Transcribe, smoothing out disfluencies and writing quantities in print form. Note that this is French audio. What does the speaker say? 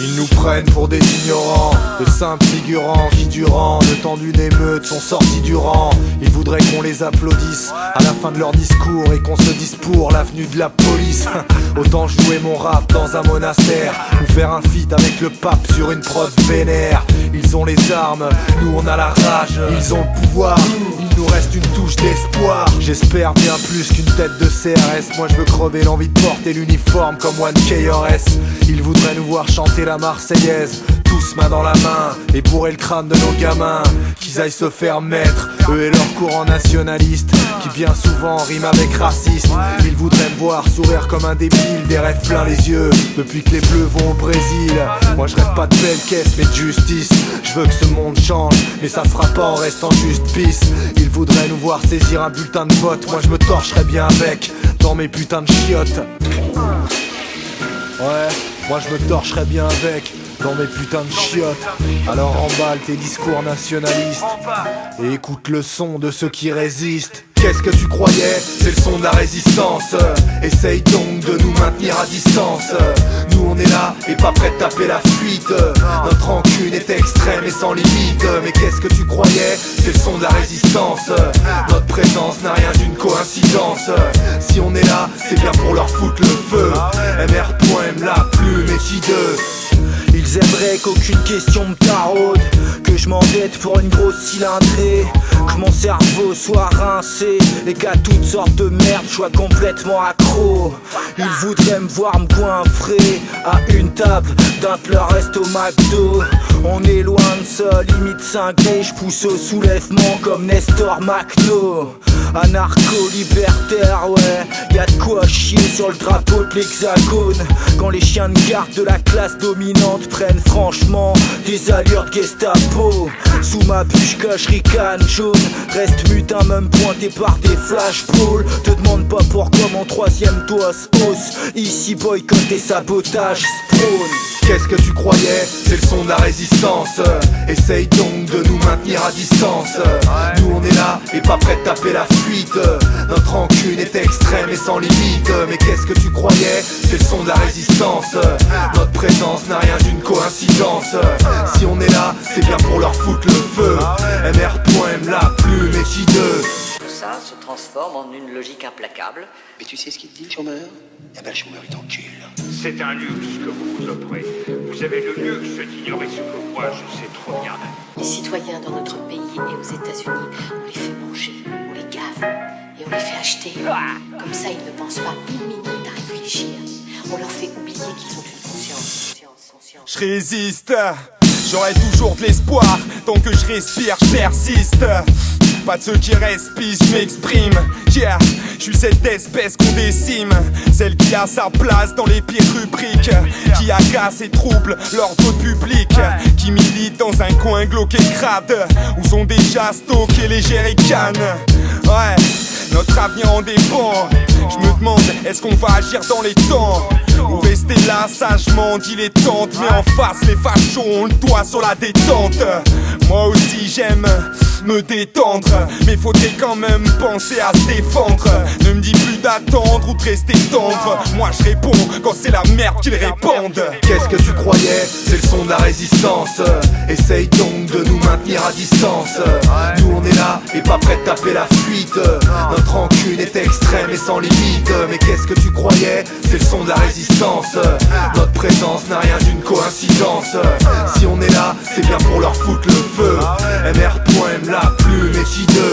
Ils nous prennent pour des ignorants, de simples figurants qui durant le temps d'une émeute sont sortis du rang. Ils voudraient qu'on les applaudisse à la fin de leur discours et qu'on se dise pour l'avenue de la police. Autant jouer mon rap dans un monastère ou faire un feat avec le pape sur une prod vénère. Ils ont les armes, nous on a la rage. Ils ont le pouvoir, il nous reste une touche d'espoir. J'espère bien plus qu'une tête de CRS. Moi je veux crever l'envie de porter l'uniforme comme One KRS. Ils voudraient nous voir chanter la Marseillaise, tous main dans la main, et bourrer le crâne de nos gamins. Qu'ils aillent se faire mettre, eux et leur courant nationaliste, qui bien souvent rime avec raciste. Ils voudraient me voir sourire comme un débile, des rêves plein les yeux, depuis que les bleus vont au Brésil. Moi je rêve pas de belle caisse mais de justice. Je veux que ce monde change, mais ça se fera pas en restant juste pisse. Ils voudraient nous voir saisir un bulletin de vote. Moi je me torcherais bien avec, dans mes putains de chiottes. Ouais, moi je me torcherais bien avec, dans mes putains de chiottes. Alors emballe tes discours nationalistes et écoute le son de ceux qui résistent. Qu'est-ce que tu croyais? C'est le son de la résistance. Essaye donc de nous maintenir à distance. Nous on est là et pas prêt de taper la fuite. Notre rancune est extrême et sans limite. Mais qu'est-ce que tu croyais? C'est le son de la résistance. Notre présence n'a rien d'une coïncidence. Si on est là, c'est bien pour leur foutre le feu. MR.M la plume est hideuse. Ils aimeraient qu'aucune question me taraude, que je m'endette pour une grosse cylindrée, que mon cerveau soit rincé et qu'à toutes sortes de merde je sois complètement accro. Ils voudraient me voir me goinfrer à une table d'un de leur resto McDo. On est loin de ça, limite cinglé, je pousse au soulèvement comme Nestor Macno. Anarcho-libertaire, ouais, y'a de quoi chier sur le drapeau de l'hexagone. Quand les chiens de garde de la classe dominante prennent franchement des allures de Gestapo. Sous ma bûche cache ricane jaune, reste mutin même pointé par des flashballs. Te demande pas pourquoi mon troisième doigt se hausse. Ici boycott et sabotage spawn. Qu'est-ce que tu croyais? C'est le son de la résistance. Essaye donc de nous maintenir à distance. Nous on est là et pas prêt de taper la fuite. Notre rancune est extrême et sans limite. Mais qu'est-ce que tu croyais? C'est le son de la résistance. Notre présence n'a rien d'une coïncidence. Si on est là, c'est bien pour leur foutre le feu. MR.M la plume est hideuse. Tout ça se transforme en une logique implacable. Mais tu sais ce qu'il te dit, le chômeur? Eh ben, le chômeur est tranquille. C'est un luxe ce que vous vous offrez. Vous avez le luxe d'ignorer ce que moi je sais trop bien. Les citoyens dans notre pays et aux États-Unis, on les fait manger, on les gave et on les fait acheter. Comme ça, ils ne pensent pas une minute à réfléchir. On leur fait oublier qu'ils ont une conscience. Je résiste, j'aurai toujours de l'espoir. Tant que je respire, je persiste. Pas de ceux qui respirent, je m'exprime. Yeah, je suis cette espèce qu'on décime, celle qui a sa place dans les pires rubriques, qui agace et trouble l'ordre public, qui milite dans un coin glauque et crade, où sont déjà stockés les jerrycans. Ouais, notre avenir en dépend. Je me demande, est-ce qu'on va agir dans les temps, ou rester là sagement dilettante? Mais en face, les fachos ont le doigt sur la détente. Moi aussi j'aime me détendre, mais faudrait quand même penser à se défendre. Ne me dis plus d'attendre ou de rester tendre. Moi je réponds quand c'est la merde qu'ils répondent. Qu'est-ce que tu croyais? C'est le son de la résistance. Essaye donc de nous maintenir à distance. Nous on est là et pas prêt de taper la fuite. Notre rancune est extrême et sans limite. Mais qu'est-ce que tu croyais? C'est le son de la résistance. Notre présence n'a rien d'une coïncidence. Si on est là, c'est bien pour leur foutre le feu. MR.M la plume est hideuse.